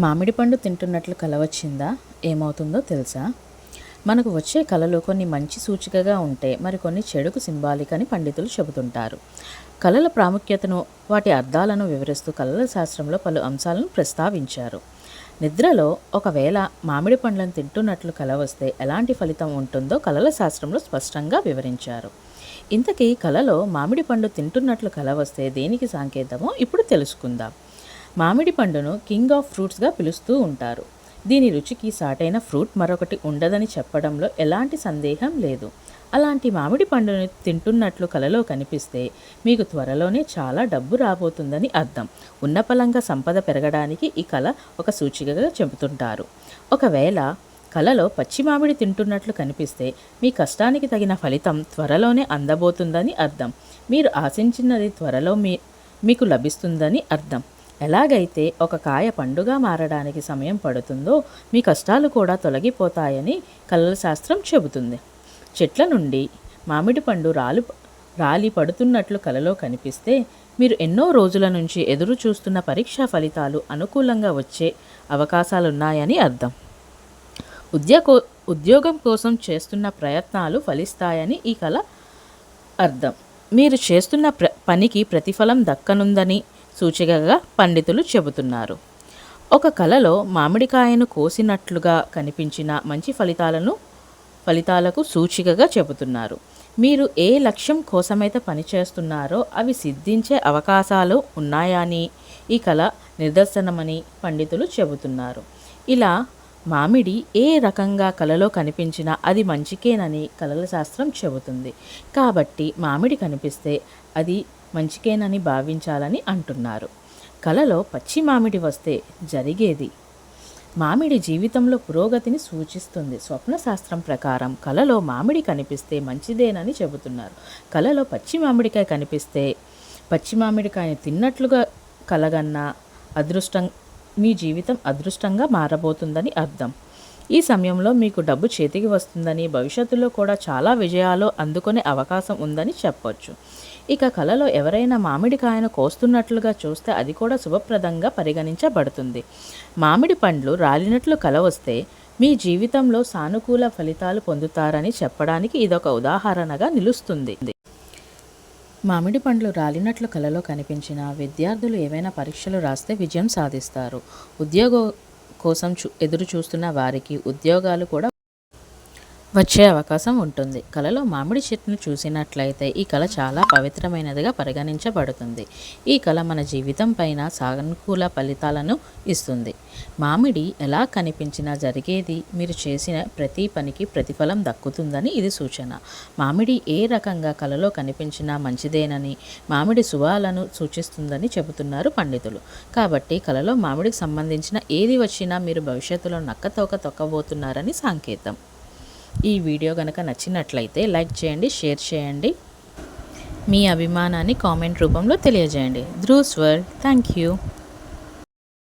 మామిడి పండు తింటున్నట్లు కల వచ్చిందా? ఏమవుతుందో తెలుసా? మనకు వచ్చే కలలు కొన్ని మంచి సూచికగా ఉంటే మరికొన్ని చెడుకు సింబాలిక్ అని పండితులు చెబుతుంటారు. కలల ప్రాముఖ్యతను, వాటి అర్థాలను వివరిస్తూ కలల శాస్త్రంలో పలు అంశాలను ప్రస్తావించారు. నిద్రలో ఒకవేళ మామిడి పండ్లను తింటున్నట్లు కల వస్తే ఎలాంటి ఫలితం ఉంటుందో కలల శాస్త్రంలో స్పష్టంగా వివరించారు. ఇంతకీ కలలో మామిడి పండు తింటున్నట్లు కల వస్తే దేనికి సంకేతమో ఇప్పుడు తెలుసుకుందాం. మామిడి పండును కింగ్ ఆఫ్ ఫ్రూట్స్గా పిలుస్తూ ఉంటారు. దీని రుచికి సాటైన ఫ్రూట్ మరొకటి ఉండదని చెప్పడంలో ఎలాంటి సందేహం లేదు. అలాంటి మామిడి పండును తింటున్నట్లు కలలో కనిపిస్తే మీకు త్వరలోనే చాలా డబ్బు రాబోతుందని అర్థం. ఉన్నపలంగా సంపద పెరగడానికి ఈ కల ఒక సూచికగా చెబుతుంటారు. ఒకవేళ కలలో పచ్చి మామిడి తింటున్నట్లు కనిపిస్తే మీ కష్టానికి తగిన ఫలితం త్వరలోనే అందబోతుందని అర్థం. మీరు ఆశించినది త్వరలో మీకు లభిస్తుందని అర్థం. ఎలాగైతే ఒక కాయ పండుగా మారడానికి సమయం పడుతుందో మీ కష్టాలు కూడా తొలగిపోతాయని కలల శాస్త్రం చెబుతుంది. చెట్ల నుండి మామిడి పండు రాలి పడుతున్నట్లు కలలో కనిపిస్తే మీరు ఎన్నో రోజుల నుంచి ఎదురు చూస్తున్న పరీక్షా ఫలితాలు అనుకూలంగా వచ్చే అవకాశాలున్నాయని అర్థం. ఉద్యోగం కోసం చేస్తున్న ప్రయత్నాలు ఫలిస్తాయని ఈ కల అర్థం. మీరు చేస్తున్న పనికి ప్రతిఫలం దక్కనుందని సూచికగా పండితులు చెబుతున్నారు. ఒక కలలో మామిడికాయను కోసినట్లుగా కనిపించిన మంచి ఫలితాలకు సూచికగా చెబుతున్నారు. మీరు ఏ లక్ష్యం కోసమైతే పనిచేస్తున్నారో అవి సిద్ధించే అవకాశాలు ఉన్నాయని ఈ కల నిదర్శనమని పండితులు చెబుతున్నారు. ఇలా మామిడి ఏ రకంగా కలలో కనిపించినా అది మంచికేనని కలల శాస్త్రం చెబుతుంది. కాబట్టి మామిడి కనిపిస్తే అది మంచికేనని భావించాలని అంటున్నారు. కలలో పచ్చి మామిడి వస్తే జరిగేది మామిడి జీవితంలో పురోగతిని సూచిస్తుంది. స్వప్న శాస్త్రం ప్రకారం కలలో మామిడి కనిపిస్తే మంచిదేనని చెబుతున్నారు. కలలో పచ్చి మామిడికాయ కనిపిస్తే పచ్చి మామిడికాయని తిన్నట్లుగా కలగన్న మీ జీవితం అదృష్టంగా మారబోతుందని అర్థం. ఈ సమయంలో మీకు డబ్బు చేతికి వస్తుందని, భవిష్యత్తులో కూడా చాలా విజయాలు అందుకునే అవకాశం ఉందని చెప్పొచ్చు. ఇక కలలో ఎవరైనా మామిడికాయను కోస్తున్నట్లుగా చూస్తే అది కూడా శుభప్రదంగా పరిగణించబడుతుంది. మామిడి పండ్లు రాలినట్లు కల వస్తే మీ జీవితంలో సానుకూల ఫలితాలు పొందుతారని చెప్పడానికి ఇదొక ఉదాహరణగా నిలుస్తుంది. మామిడి పండ్లు రాలినట్లు కలలో కనిపించిన విద్యార్థులు ఏవైనా పరీక్షలు రాస్తే విజయం సాధిస్తారు. ఉద్యోగం కోసం ఎదురు చూస్తున్న వారికి ఉద్యోగాలు కూడా వచ్చే అవకాశం ఉంటుంది. కలలో మామిడి చెట్టును చూసినట్లయితే ఈ కళ చాలా పవిత్రమైనదిగా పరిగణించబడుతుంది. ఈ కళ మన జీవితం పైన సానుకూల ఫలితాలను ఇస్తుంది. మామిడి ఎలా కనిపించినా జరిగేది మీరు చేసిన ప్రతి పనికి ప్రతిఫలం దక్కుతుందని ఇది సూచన. మామిడి ఏ రకంగా కలలో కనిపించినా మంచిదేనని, మామిడి శుభాలను సూచిస్తుందని చెబుతున్నారు పండితులు. కాబట్టి కలలో మామిడికి సంబంధించిన ఏది వచ్చినా మీరు భవిష్యత్తులో నక్కతోక తొక్కబోతున్నారని సంకేతం. ఈ వీడియో కనుక నచ్చినట్లయితే లైక్ చేయండి, షేర్ చేయండి, మీ అభిమానాన్ని కామెంట్ రూపంలో తెలియజేయండి. ధ్రువ్స్ వరల్డ్. Thank you.